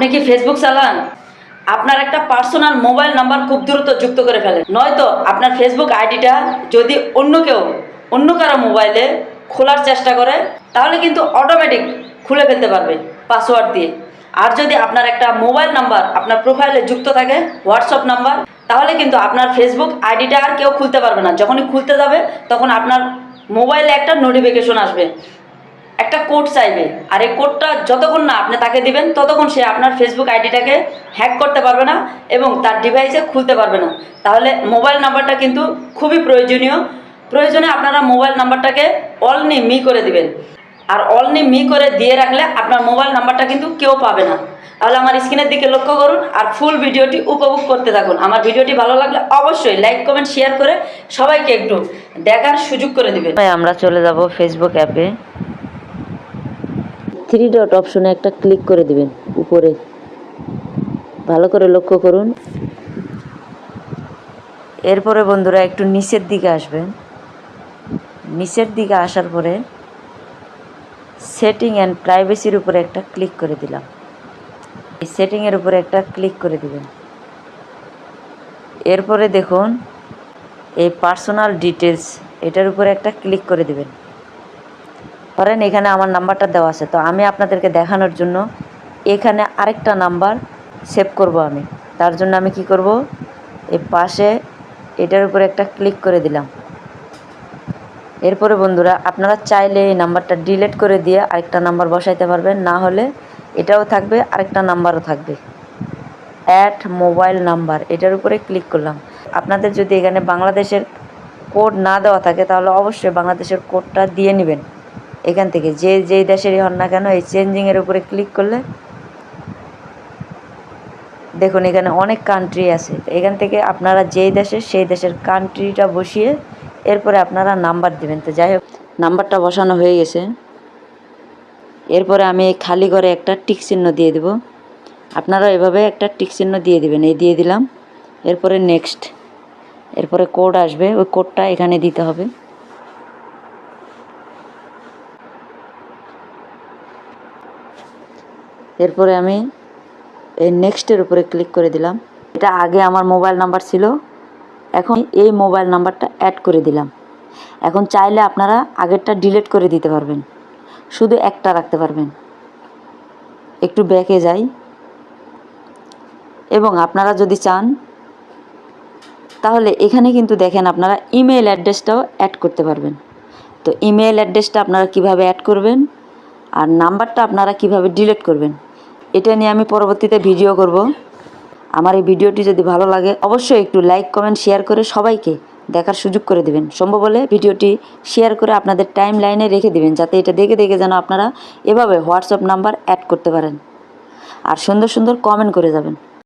আপনি কি ফেসবুক চালান? আপনার একটা পার্সোনাল মোবাইল নাম্বার খুব দ্রুত যুক্ত করে ফেলেন, নয়তো আপনার ফেসবুক আইডিটা যদি অন্য কারো মোবাইলে খোলার চেষ্টা করে, তাহলে কিন্তু অটোমেটিক খুলে ফেলতে পারবে পাসওয়ার্ড দিয়ে। আর যদি আপনার একটা মোবাইল নাম্বার আপনার প্রোফাইলে যুক্ত থাকে, হোয়াটসঅ্যাপ নাম্বার, তাহলে কিন্তু আপনার ফেসবুক আইডিটা আর কেউ খুলতে পারবে না। যখনই খুলতে যাবে তখন আপনার মোবাইলে একটা নোটিফিকেশন আসবে, একটা কোড চাইবে, আর এই কোডটা যতক্ষণ না আপনি তাকে দিবেন ততক্ষণ সে আপনার ফেসবুক আইডিটাকে হ্যাক করতে পারবে না এবং তার ডিভাইসে খুলতে পারবে না। তাহলে মোবাইল নাম্বারটা কিন্তু খুবই প্রয়োজনে আপনারা মোবাইল নাম্বারটাকে অনলি মি করে দিবেন। আর অনলি মি করে দিয়ে রাখলে আপনার মোবাইল নাম্বারটা কিন্তু কেউ পাবে না। তাহলে আমার স্ক্রিনের দিকে লক্ষ্য করুন আর ফুল ভিডিওটি উপভোগ করতে থাকুন। আমার ভিডিওটি ভালো লাগলে অবশ্যই লাইক কমেন্ট শেয়ার করে সবাইকে একটু দেখার সুযোগ করে দিবেন। আমরা চলে যাব ফেসবুক অ্যাপে। থ্রি ডট অপশনে একটা ক্লিক করে দিবেন উপরে, ভালো করে লক্ষ্য করুন। এরপরে বন্ধুরা একটু নিচের দিকে আসবেন। নিচের দিকে আসার পরে সেটিং অ্যান্ড প্রাইভেসির উপরে একটা ক্লিক করে দিলাম। এই সেটিংয়ের উপরে একটা ক্লিক করে দিবেন। এরপরে দেখুন এই পার্সোনাল ডিটেলস, এটার উপরে একটা ক্লিক করে দিবেন। ধরেন এখানে আমার নাম্বারটা দেওয়া আছে, তো আমি আপনাদেরকে দেখানোর জন্য এখানে আরেকটা নাম্বার সেভ করব আমি। তার জন্য আমি কি করব, এই পাশে এটার উপরে একটা ক্লিক করে দিলাম। এরপরে বন্ধুরা আপনারা চাইলে এই নাম্বারটা ডিলিট করে দিয়ে আরেকটা নাম্বার বসাইতে পারবেন, না হলে এটাও থাকবে, আরেকটা নাম্বারও থাকবে। অ্যাড মোবাইল নাম্বার, এটার উপরে ক্লিক করলাম। আপনাদের যদি এখানে বাংলাদেশের কোড না দেওয়া থাকে তাহলে অবশ্যই বাংলাদেশের কোডটা দিয়ে নেবেন। এখান থেকে যেই দেশেরই হন না কেন এই চেঞ্জিংয়ের উপরে ক্লিক করলে দেখুন এখানে অনেক কান্ট্রি আছে। এখান থেকে আপনারা যেই দেশের সেই দেশের কান্ট্রিটা বসিয়ে এরপরে আপনারা নাম্বার দিবেন। তো যাই হোক, নাম্বারটা বসানো হয়ে গেছে। এরপরে আমি এই খালি ঘরে একটা টিক চিহ্ন দিয়ে দেব। আপনারা এভাবে একটা টিক চিহ্ন দিয়ে দিবেন। এই দিয়ে দিলাম। এরপরে নেক্সট, এরপরে কোড আসবে, ওই কোডটা এখানে দিতে হবে। এরপরে আমি এই নেক্সটের উপরে ক্লিক করে দিলাম। এটা আগে আমার মোবাইল নাম্বার ছিল, এখন এই মোবাইল নাম্বারটা অ্যাড করে দিলাম। এখন চাইলে আপনারা আগেরটা ডিলিট করে দিতে পারবেন, শুধু একটা রাখতে পারবেন। একটু ব্যাকে যাই, এবং আপনারা যদি চান তাহলে এখানে কিন্তু দেখেন আপনারা ইমেল অ্যাড্রেসটাও অ্যাড করতে পারবেন। তো ইমেল অ্যাড্রেসটা আপনারা কিভাবে অ্যাড করবেন আর নাম্বারটা আপনারা কিভাবে ডিলিট করবেন, এটা নিয়ে আমি পরবর্তীতে ভিডিও করব। আমার এই ভিডিওটি যদি ভালো লাগে অবশ্যই একটু লাইক কমেন্ট শেয়ার করে সবাইকে দেখার সুযোগ করে দেবেন। সম্ভব হলে ভিডিওটি শেয়ার করে আপনাদের টাইম লাইনে রেখে দেবেন, যাতে এটা দেখে যেন আপনারা এভাবে হোয়াটসঅ্যাপ নাম্বার অ্যাড করতে পারেন। আর সুন্দর সুন্দর কমেন্ট করে যাবেন।